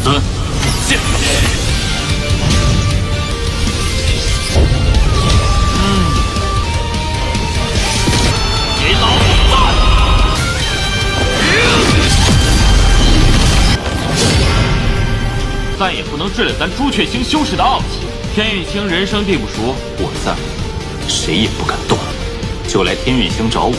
子，现！给老子战！再也不能质了咱朱雀星修士的傲气。天运星人生地不熟，我在，谁也不敢动，就来天运星找我。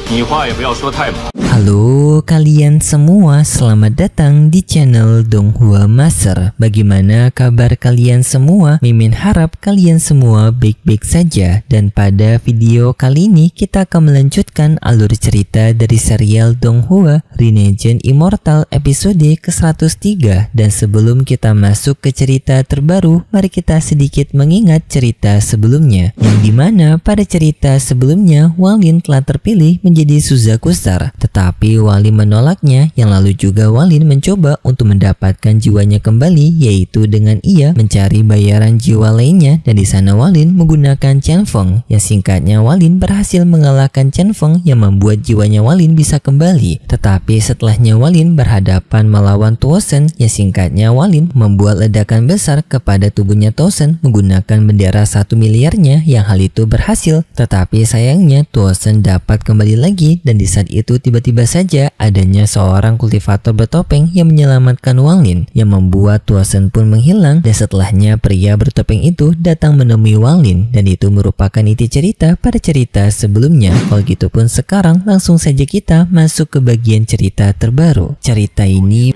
你话也不要说太满。 Halo kalian semua, selamat datang di channel Donghua Master. Bagaimana kabar kalian semua? Mimin harap kalian semua baik-baik saja. Dan pada video kali ini kita akan melanjutkan alur cerita dari serial Donghua Renegen Immortal episode ke-103. Dan sebelum kita masuk ke cerita terbaru, mari kita sedikit mengingat cerita sebelumnya, yang dimana pada cerita sebelumnya Walin telah terpilih menjadi Suzaku-Star. Tapi Walin menolaknya, yang lalu juga Walin mencoba untuk mendapatkan jiwanya kembali, yaitu dengan ia mencari bayaran jiwa lainnya. Dan di sana Walin menggunakan Chen Feng, yang singkatnya Walin berhasil mengalahkan Chen Feng yang membuat jiwanya Walin bisa kembali. Tetapi setelahnya Walin berhadapan melawan Tuosen, yang singkatnya Walin membuat ledakan besar kepada tubuhnya Tuosen menggunakan bendera 1 miliarnya, yang hal itu berhasil. Tetapi sayangnya Tuosen dapat kembali lagi, dan di saat itu tiba-tiba saja adanya seorang kultivator bertopeng yang menyelamatkan Walin, yang membuat Tuosen pun menghilang. Dan setelahnya pria bertopeng itu datang menemui Walin, dan itu merupakan inti cerita pada cerita sebelumnya. Kalau gitu pun sekarang langsung saja kita masuk ke bagian cerita terbaru. Cerita ini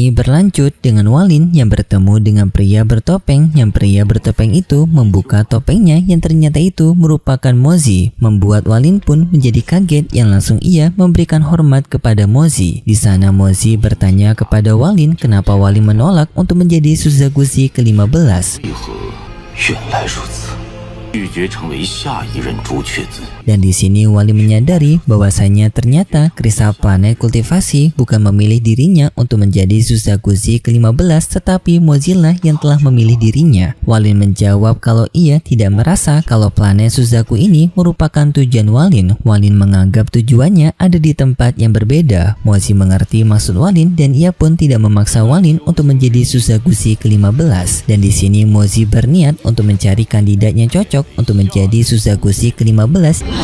berlanjut dengan Walin yang bertemu dengan pria bertopeng, yang pria bertopeng itu membuka topengnya yang ternyata itu merupakan Mozi, membuat Walin pun menjadi kaget, yang langsung ia memberikan hormat kepada Mozi. Di sana Mozi bertanya kepada Walin kenapa Walin menolak untuk menjadi Suzaguzi ke-15. Dan di sini Walin menyadari bahwasanya ternyata kristal planet kultivasi bukan memilih dirinya untuk menjadi Suzaguzi ke-15, tetapi Mozilla yang telah memilih dirinya. Walin menjawab kalau ia tidak merasa kalau planet Suzaku ini merupakan tujuan Walin. Walin menganggap tujuannya ada di tempat yang berbeda. Mozi mengerti maksud Walin dan ia pun tidak memaksa Walin untuk menjadi Suzaguzi ke-15. Dan di sini Mozi berniat untuk mencari kandidat yang cocok untuk menjadi Suzaguzi ke-15.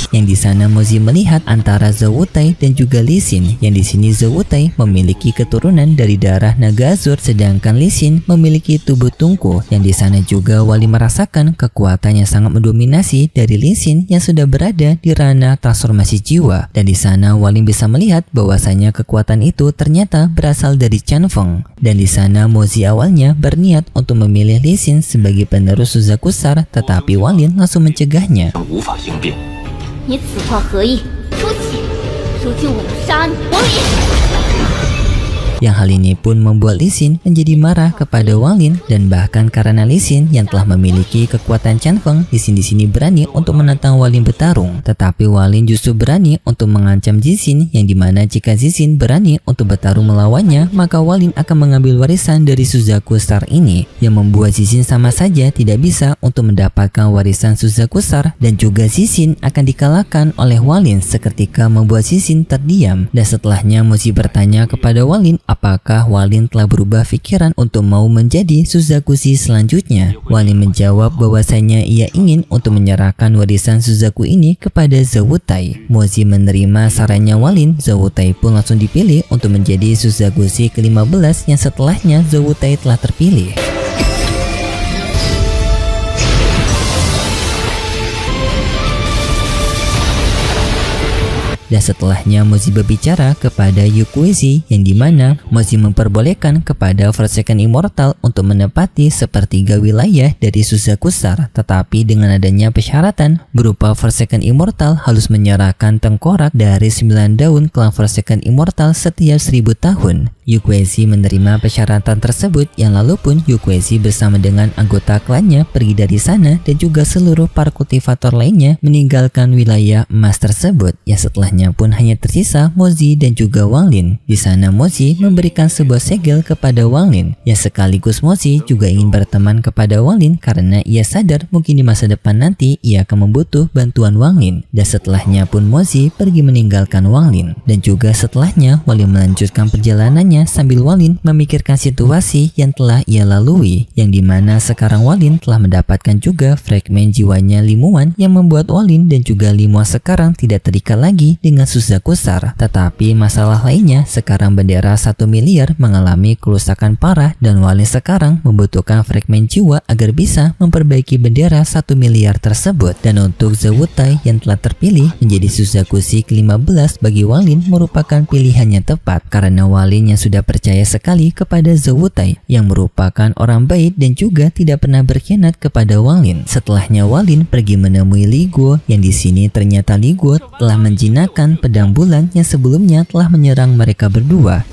Yang di sana Mozi melihat antara Zhou Wutai dan juga Lee Sin. Yang di sini Zhou Wutai memiliki keturunan dari darah naga azur, sedangkan Lee Sin memiliki tubuh tungku. Yang di sana juga Walin merasakan kekuatan yang sangat mendominasi dari Lee Sin yang sudah berada di ranah transformasi jiwa. Dan di sana Walin bisa melihat bahwasanya kekuatan itu ternyata berasal dari Chen Feng. Dan di sana Mozi awalnya berniat untuk memilih Lee Sin sebagai penerus Suzaku-Star, tetapi Walin langsung mencegahnya. 你此话何意？出去！如今我要杀你，王离！ Yang hal ini pun membuat Lee Sin menjadi marah kepada Walin, dan bahkan karena Lee Sin yang telah memiliki kekuatan Chen Feng, Lee Sin di sini berani untuk menantang Walin bertarung. Tetapi Walin justru berani untuk mengancam Zixin, yang dimana jika Zixin berani untuk bertarung melawannya, maka Walin akan mengambil warisan dari Suzaku-Star ini, yang membuat Zixin sama saja tidak bisa untuk mendapatkan warisan Suzaku-Star, dan juga Zixin akan dikalahkan oleh Walin seketika, membuat Zixin terdiam. Dan setelahnya Mozi bertanya kepada Walin apakah Walin telah berubah pikiran untuk mau menjadi Suzaguzi selanjutnya. Walin menjawab bahwasanya ia ingin untuk menyerahkan warisan Suzaku ini kepada Zhou Wutai. Mozi menerima sarannya Walin. Zhou Wutai pun langsung dipilih untuk menjadi Suzaguzi ke-15, yang setelahnya Zhou Wutai telah terpilih. Dan setelahnya Mozi berbicara kepada Yukuizi, yang dimana Mozi memperbolehkan kepada Forsaken Immortal untuk menepati sepertiga wilayah dari Suzaku-Star, tetapi dengan adanya persyaratan berupa Forsaken Immortal harus menyerahkan tengkorak dari 9 daun klan Forsaken Immortal setiap 1000 tahun. Yukwezi menerima persyaratan tersebut yang lalu pun Yukwezi bersama dengan anggota klannya pergi dari sana dan juga seluruh para kultivator lainnya meninggalkan wilayah emas tersebut. Ya setelahnya pun hanya tersisa Mozi dan juga Wang Lin. Di sana Mozi memberikan sebuah segel kepada Wang Lin. Ya sekaligus Mozi juga ingin berteman kepada Wang Lin karena ia sadar mungkin di masa depan nanti ia akan membutuh bantuan Wang Lin. Dan setelahnya pun Mozi pergi meninggalkan Wang Lin. Dan juga setelahnya Wang Lin melanjutkan perjalanannya sambil Wang Lin memikirkan situasi yang telah ia lalui, yang dimana sekarang Wang Lin telah mendapatkan juga fragmen jiwanya Limuan yang membuat Wang Lin dan juga Limuan sekarang tidak terikat lagi dengan Suzaku-Sar. Tetapi masalah lainnya, sekarang bendera 1 miliar mengalami kerusakan parah dan Wang Lin sekarang membutuhkan fragmen jiwa agar bisa memperbaiki bendera 1 miliar tersebut. Dan untuk Zawutai yang telah terpilih menjadi Suzaku-Si ke-15 bagi Wang Lin merupakan pilihannya tepat karena Wang Lin yang sudah percaya sekali kepada Zawutai yang merupakan orang baik dan juga tidak pernah berkhianat kepada Wang Lin. Setelahnya Wang Lin pergi menemui Li Guo yang di sini ternyata Li Guo telah menjinakkan pedang bulan yang sebelumnya telah menyerang mereka berdua.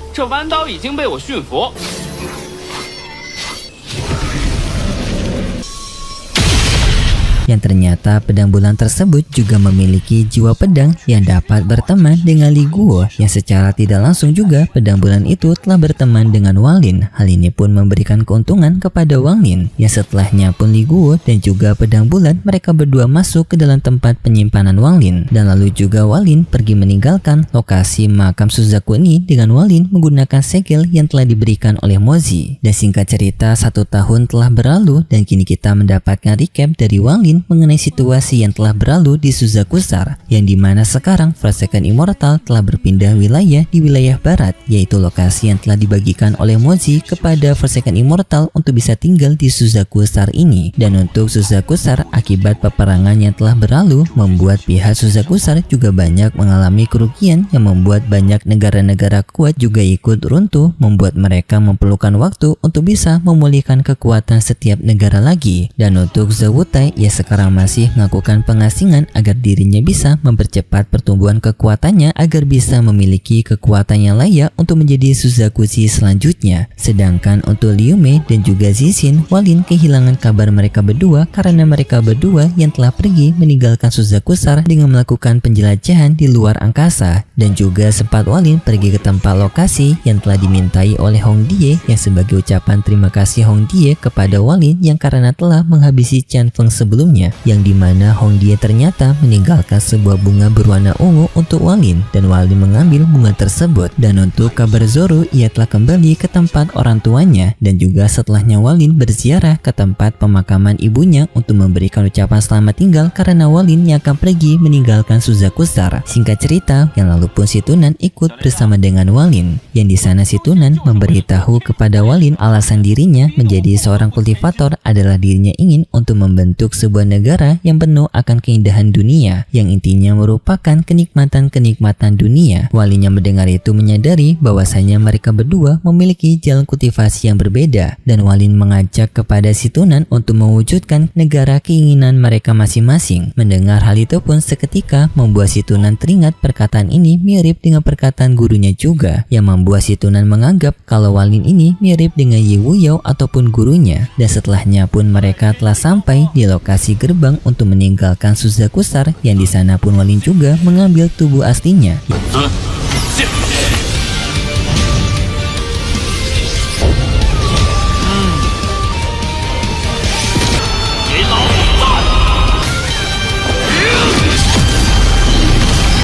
Yang ternyata pedang bulan tersebut juga memiliki jiwa pedang yang dapat berteman dengan Li Guo, yang secara tidak langsung juga pedang bulan itu telah berteman dengan Wang Lin. Hal ini pun memberikan keuntungan kepada Wang Lin, yang setelahnya pun Li Guo dan juga pedang bulan mereka berdua masuk ke dalam tempat penyimpanan Wang Lin. Dan lalu juga Wang Lin pergi meninggalkan lokasi makam Suzaku ini dengan Wang Lin menggunakan segel yang telah diberikan oleh Mozi. Dan singkat cerita 1 tahun telah berlalu dan kini kita mendapatkan recap dari Wang Lin mengenai situasi yang telah berlalu di Suzaku-Sar, yang dimana sekarang Forsaken Immortal telah berpindah wilayah di wilayah barat, yaitu lokasi yang telah dibagikan oleh Mozi kepada Forsaken Immortal untuk bisa tinggal di Suzaku-Sar ini. Dan untuk Suzaku-Sar, akibat peperangan yang telah berlalu membuat pihak Suzaku-Sar juga banyak mengalami kerugian yang membuat banyak negara-negara kuat juga ikut runtuh, membuat mereka memerlukan waktu untuk bisa memulihkan kekuatan setiap negara lagi. Dan untuk Zawutai, ia sekarang masih melakukan pengasingan agar dirinya bisa mempercepat pertumbuhan kekuatannya agar bisa memiliki kekuatan yang layak untuk menjadi Suzaku-Si selanjutnya. Sedangkan untuk Liu Mei dan juga Zixin, Wang Lin kehilangan kabar mereka berdua karena mereka berdua yang telah pergi meninggalkan Suzaku-Sar dengan melakukan penjelajahan di luar angkasa. Dan juga sempat Wang Lin pergi ke tempat lokasi yang telah dimintai oleh Hong Die, yang sebagai ucapan terima kasih Hong Die kepada Wang Lin yang karena telah menghabisi Qian Feng sebelumnya, yang dimana Hong Die ternyata meninggalkan sebuah bunga berwarna ungu untuk Wang Lin dan Wang Lin mengambil bunga tersebut. Dan untuk kabar Zoro, ia telah kembali ke tempat orang tuanya dan juga setelahnya Wang Lin berziarah ke tempat pemakaman ibunya untuk memberikan ucapan selamat tinggal karena Wang Lin yang akan pergi meninggalkan Suzaku-Sar. Singkat cerita, yang lalu pun si Tunan ikut bersama dengan Wang Lin, yang di sana si Tunan memberitahu kepada Wang Lin alasan dirinya menjadi seorang kultivator adalah dirinya ingin untuk membentuk sebuah negara yang penuh akan keindahan dunia, yang intinya merupakan kenikmatan-kenikmatan dunia. Wang Lin yang mendengar itu menyadari bahwasanya mereka berdua memiliki jalan kultivasi yang berbeda, dan Wang Lin mengajak kepada si Tunan untuk mewujudkan negara keinginan mereka masing-masing. Mendengar hal itu pun seketika membuat si Tunan teringat perkataan ini mirip dengan perkataan gurunya juga, yang membuat si Tunan menganggap kalau Wang Lin ini mirip dengan Ye Wuyao ataupun gurunya. Dan setelahnya pun mereka telah sampai di lokasi gerbang untuk meninggalkan Suzaku-Sar, yang di sana pun Wang Lin juga mengambil tubuh aslinya.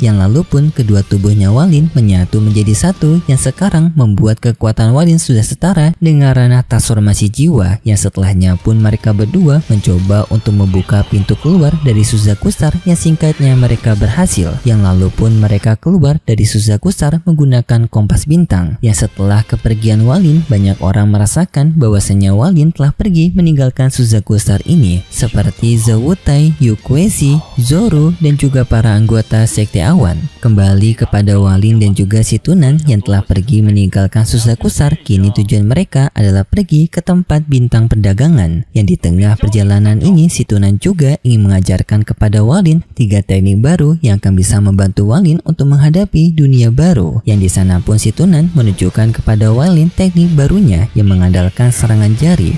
Yang lalu pun kedua tubuhnya Wang Lin menyatu menjadi satu, yang sekarang membuat kekuatan Wang Lin sudah setara dengan ranah transformasi jiwa, yang setelahnya pun mereka berdua mencoba untuk membuka pintu keluar dari Suzaku-Sar, yang singkatnya mereka berhasil. Yang lalu pun mereka keluar dari Suzaku-Sar menggunakan kompas bintang, yang setelah kepergian Wang Lin banyak orang merasakan bahwasanya Wang Lin telah pergi meninggalkan Suzaku-Sar ini, seperti Zawutai, Yukwezi, Zoro dan juga para anggota sekte pemberitahuan. Kembali kepada Walin dan juga si Tunan yang telah pergi meninggalkan Susah Kusar, kini tujuan mereka adalah pergi ke tempat bintang perdagangan. Yang di tengah perjalanan ini si Tunan juga ingin mengajarkan kepada Walin 3 teknik baru yang akan bisa membantu Walin untuk menghadapi dunia baru. Yang di sana pun si Tunan menunjukkan kepada Walin teknik barunya yang mengandalkan serangan jari.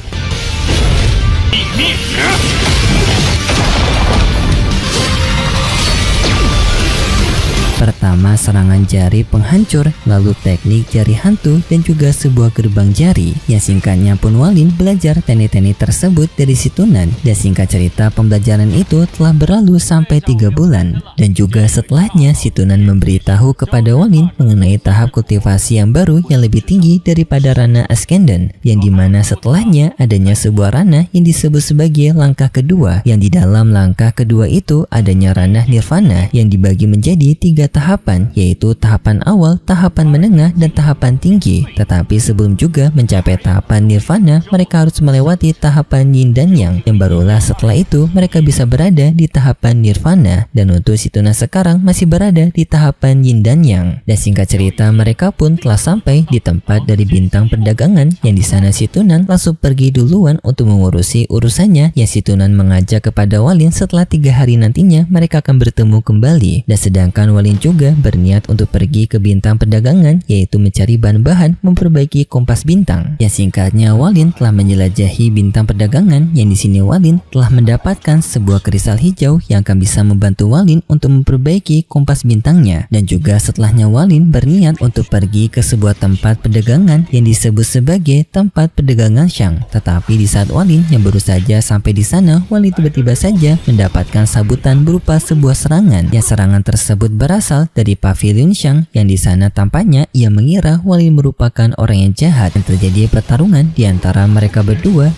Pertama serangan jari penghancur, lalu teknik jari hantu dan juga sebuah gerbang jari. Yang singkatnya pun Walin belajar teknik-teknik tersebut dari si Tunan, dan singkat cerita pembelajaran itu telah berlalu sampai 3 bulan. Dan juga setelahnya si Tunan memberitahu kepada Walin mengenai tahap kultivasi yang baru yang lebih tinggi daripada ranah Ascendant, yang dimana setelahnya adanya sebuah ranah yang disebut sebagai langkah kedua, yang di dalam langkah kedua itu adanya ranah Nirvana yang dibagi menjadi 3 tahapan, yaitu tahapan awal, tahapan menengah, dan tahapan tinggi. Tetapi sebelum juga mencapai tahapan Nirvana, mereka harus melewati tahapan Yin dan Yang, yang barulah setelah itu mereka bisa berada di tahapan Nirvana. Dan untuk si Tunan sekarang masih berada di tahapan Yin dan Yang. Dan singkat cerita mereka pun telah sampai di tempat dari bintang perdagangan, yang di sana si Tunan langsung pergi duluan untuk mengurusi urusannya, yang si Tunan mengajak kepada Walin setelah 3 hari nantinya mereka akan bertemu kembali. Dan sedangkan Walin juga berniat untuk pergi ke bintang perdagangan, yaitu mencari bahan-bahan memperbaiki kompas bintang. Yang singkatnya Walin telah menjelajahi bintang perdagangan, yang di sini Walin telah mendapatkan sebuah kristal hijau yang akan bisa membantu Walin untuk memperbaiki kompas bintangnya. Dan juga setelahnya Walin berniat untuk pergi ke sebuah tempat perdagangan yang disebut sebagai tempat perdagangan Shang. Tetapi di saat Walin yang baru saja sampai di sana, Walin tiba-tiba saja mendapatkan sabutan berupa sebuah serangan, yang serangan tersebut berasal dari Pavilion Shang, yang di sana tampaknya ia mengira Walin merupakan orang yang jahat, dan terjadi pertarungan di antara mereka berdua.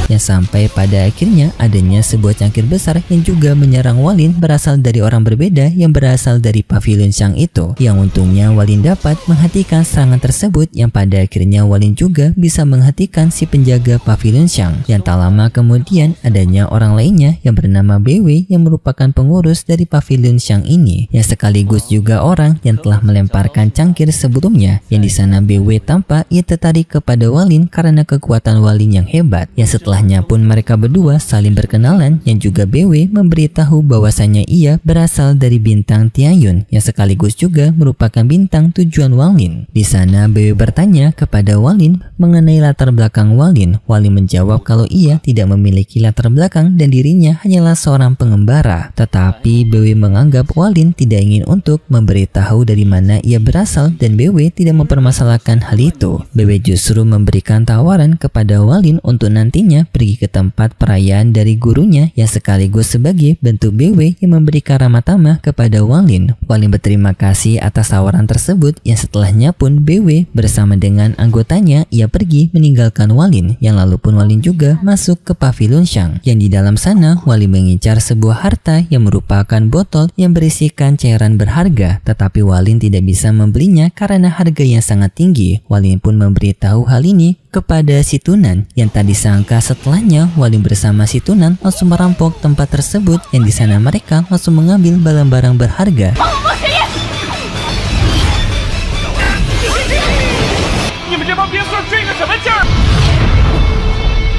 Yang sampai pada akhirnya adanya sebuah cangkir besar yang juga menyerang Walin berasal dari orang berbeda yang berasal dari Pavilion Shang itu, yang untungnya Walin dapat menghentikan serangan tersebut, yang pada akhirnya Walin juga bisa menghentikan si penjaga Pavilion Shang. Yang tak lama kemudian adanya orang lainnya yang bernama BW yang merupakan pengurus dari Pavilion Shang ini, yang sekaligus juga orang yang telah melemparkan cangkir sebelumnya. Yang di sana BW tampak ia tertarik kepada Walin karena kekuatan Walin yang hebat. Yang setelahnya pun mereka berdua saling berkenalan, yang juga BW memberitahu bahwasannya ia berasal dari bintang Tianyun, yang sekaligus juga merupakan bintang tujuan Walin. Di sana BW bertanya kepada Walin mengenai latar belakang Walin. Walin menjawab kalau ia tidak memiliki latar belakang dan dirinya hanyalah seorang pengembara. Tetapi BW menganggap Walin tidak ingin untuk memberitahu dari mana ia berasal, dan BW tidak mempermasalahkan hal itu. BW justru memberikan tawaran kepada Walin untuk nantinya pergi ke tempat perayaan dari gurunya, yang sekaligus sebagai bentuk BW yang memberikan ramah tamah kepada Walin. Walin berterima kasih atas tawaran tersebut, yang setelahnya pun BW bersama dengan anggotanya ia pergi meninggalkan Walin, yang lalu pun Walin juga masuk ke Pavilion Shang, yang di dalam sana Walin mengincar sebuah harta yang merupakan botol yang berisikan cairan berharga, tetapi Walin tidak bisa membelinya karena harga yang sangat tinggi. Walin pun memberitahu hal ini kepada si Tunan, yang tak disangka setelahnya Walin bersama si Tunan langsung merampok tempat tersebut, yang di sana mereka langsung mengambil barang-barang berharga.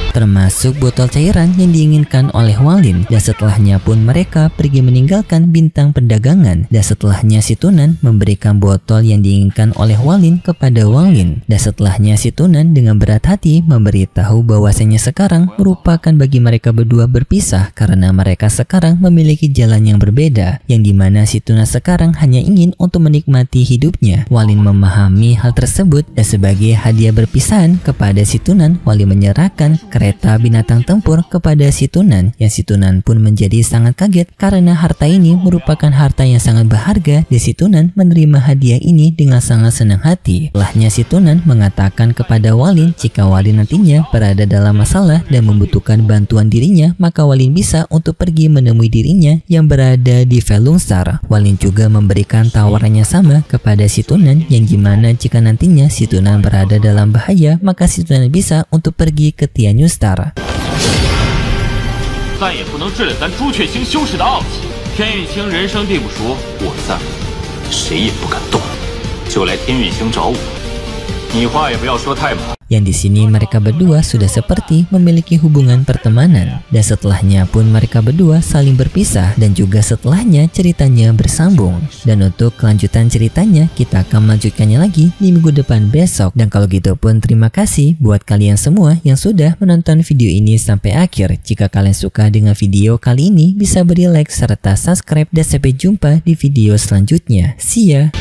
Termasuk botol cairan yang diinginkan oleh Walin. Dan setelahnya pun mereka pergi meninggalkan bintang perdagangan. Dan setelahnya si Tunan memberikan botol yang diinginkan oleh Walin kepada Walin. Dan setelahnya si Tunan dengan berat hati memberitahu bahwasanya sekarang merupakan bagi mereka berdua berpisah, karena mereka sekarang memiliki jalan yang berbeda, yang dimana si Tunan sekarang hanya ingin untuk menikmati hidupnya. Walin memahami hal tersebut, dan sebagai hadiah berpisahan kepada si Tunan, Walin menyerahkan kereta binatang tempur kepada si Tunan, yang si Tunan pun menjadi sangat kaget karena harta ini merupakan harta yang sangat berharga, dan si Tunan menerima hadiah ini dengan sangat senang hati. Setelahnya si Tunan mengatakan kepada Walin jika Walin nantinya berada dalam masalah dan membutuhkan bantuan dirinya, maka Walin bisa untuk pergi menemui dirinya yang berada di Felungstar. Walin juga memberikan tawarannya sama kepada si Tunan, yang gimana jika nantinya si Tunan berada dalam bahaya, maka si Tunan bisa untuk pergi ke Tianyun Star. 再也不能治了咱朱雀星修士的傲气。天运星人生地不熟，我在，谁也不敢动，就来天运星找我。你话也不要说太满。 Yang di sini mereka berdua sudah seperti memiliki hubungan pertemanan, dan setelahnya pun mereka berdua saling berpisah, dan juga setelahnya ceritanya bersambung. Dan untuk kelanjutan ceritanya kita akan melanjutkannya lagi di minggu depan besok. Dan kalau gitu pun terima kasih buat kalian semua yang sudah menonton video ini sampai akhir. Jika kalian suka dengan video kali ini, bisa beri like serta subscribe, dan sampai jumpa di video selanjutnya. See ya.